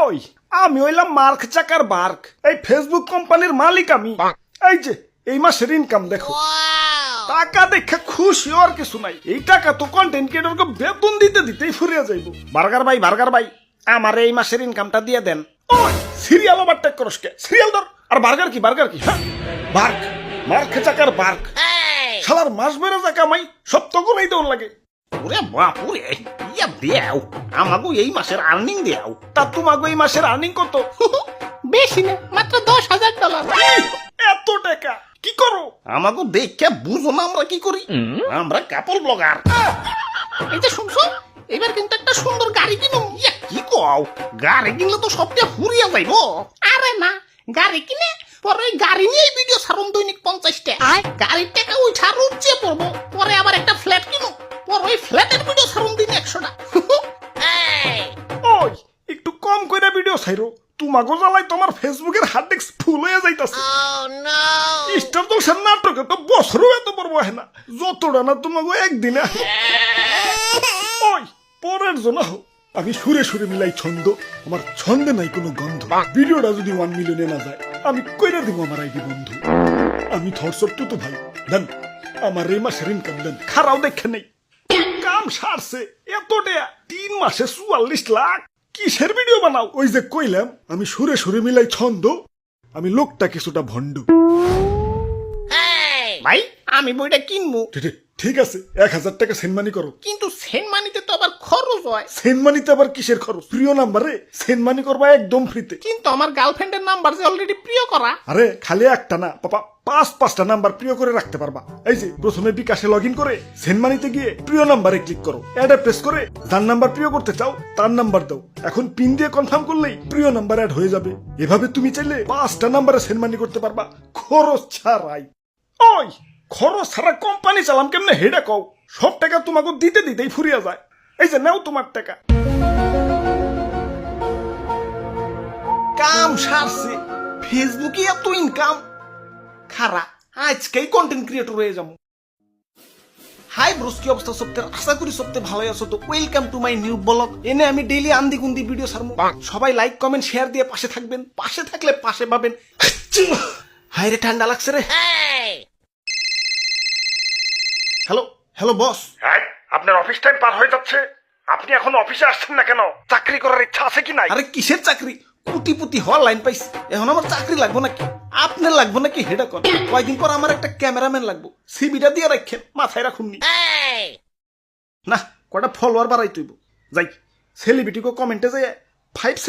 ওই আমি হইলাম মার্ক চাকার বার্ক, এই ফেসবুক কোম্পানির মালিক আমি। এই যে এই মাসের ইনকাম দেখো, টাকা দেখে খুশি আর কিছু নাই। এই টাকা তো কন্টেন্ট ক্রিয়েটরকে বেতন দিতে দিতেই ফুরিয়ে যাইব। বার্গার ভাই আমার এই মাসের ইনকামটা দিয়ে দেন। ওই সিরিয়াল ওভারটেক করস কে? সিরিয়াল ধর। আর বার্গার কি হ্যাঁ বার্ক, মার্ক চাকার বার্ক। শালার মাস বেড়ে যা কামাই সব তখন এই দেওয়ার লাগে। ওরে বাপুরে, ইয়া দেও আমাগো এই মাসের আর্নিং দেও। তা তোমাকে এই মাসের আর্নিং কত? বেশি না, মাত্র $10,000। এত টাকা কি করো? আমাগো দেখে বুঝো না আমরা কি করি। আমরা কাপল ব্লগার। এই যে শুনছো, এবার কিন্তু একটা সুন্দর গাড়ি কিনুম। ইয়া কি কও, গাড়ি কিনলে তো সবটা ফুরিয়া যাইব। আরে না, গাড়ি কিনে পরে ওই গাড়ি নিয়ে ভিডিও ছাড়ুন দৈনিক 50টা। গাড়ির টাকা ওই ছাড় উঠছে পড়বো, পরে আবার একটা ফ্ল্যাট কিনুম, পরে ওই ফ্ল্যাটের ভিডিও ছাড়ুন দিন 100টা। ওই একটু কম করে ভিডিও ছাইরো, তোমাগো জ্বালাই তোমার ফেসবুকের হার্ড ডিস্ক ফুল হয়ে যাইতাছে। স্টার জলসার নাটকে তো বছরও এত পর্ব হয় না, যতটা না তোমাগো একদিনে আহে। ওই পরের জন্য হোক, আমি সুরে সুরে মিলাই ছন্দ, আমার ছন্দে নাই কোনো গন্ধ। ভিডিওটা যদি 1 মিলিয়নে না যায় আমি কইরা দিব আমার আইডি বন্ধু। আমি থরসর তো ভাই দেন, আমার এই মাসের ইনকাম দেন, খারাও দেখে নেই। কাম সারছে এত টাকা, 3 মাসে 44 লাখ। কিসের ভিডিও বানাও? ওই যে কইলাম আমি সুরে সুরে মিলাই ছন্দ, আমি লোকটা কিছুটা ভণ্ড। ভাই আমি বইটা কিনবো, ঠিক আছে 1000 টাকা সেন্ড করো। কিন্তু সেন্ট মানিতে তো আবার খরচ হয়। সেন্ড মানিতে আবার কিসের খরচ? প্রিয় নাম্বারে সেন্ড মানি করবা একদম ফ্রিতে। কিন্তু আমার গার্লফ্রেন্ডের নাম্বার যে অলরেডি প্রিয় করা। আরে খালি একটা না পাপা, 5-5টা নাম্বার প্রিয় করে রাখতে পারবা। এই যে প্রথমে বিকাশে লগ ইন করে সেন্ড মানিতে গিয়ে প্রিয় নাম্বারে ক্লিক করো, অ্যাডে প্রেস করে যার নাম্বার প্রিয় করতে চাও তার নাম্বার দাও। এখন পিন দিয়ে কনফার্ম করলেই প্রিয় নাম্বার অ্যাড হয়ে যাবে। এভাবে তুমি চাইলে 5টা নাম্বারে সেন্ড মানি করতে পারবা খরচ ছাড়াই। ওই খরচ ছাড়া কোম্পানি চালাম কেমনে হেডা কও? সব টাকা তোমাকে দিতে দিতেই ফুরিয়া যায়। এই যে নাও তোমার টাকা। কাম সারছে, ফেসবুকে এত ইনকাম। খারা আজকেই কন্টেন্ট ক্রিয়েটর হয়ে যাবো। হাই ব্রোস, কি অবস্থা সপ্তাহের? আশা করি সপ্তাহে ভালোই আছো। তো welcome to my new blog. এনে আমি ডেইলি আন্দি গুন্দি ভিডিও ছাড়বো। সবাই লাইক কমেন্ট শেয়ার দিয়ে পাশে থাকবেন, পাশে থাকলে পাশে পাবেন। হাই রে ঠান্ডা লাগছে রে। Hello boss. হ্যাঁ, আপনার অফিস টাইম পার হয়ে যাচ্ছে, আপনি এখন অফিসে আসছেন না কেন? চাকরি করার ইচ্ছা আছে কি নাই? আরে কিসের চাকরি? কোটিপতি হওয়ার লাইন পাইছি, এখন আমার চাকরি লাগবো নাকি? আপনার লাগবো নাকি হেডা কর? কয়েকদিন পর আমার একটা ক্যামেরাম্যান লাগবো, সিবিটা দিয়ে রাখেন, মাথায় রাখুননি। না কটা ফলোয়ার বাড়াই তুইব। যাই সেলিব্রিটিকে কমেন্টে যাই 5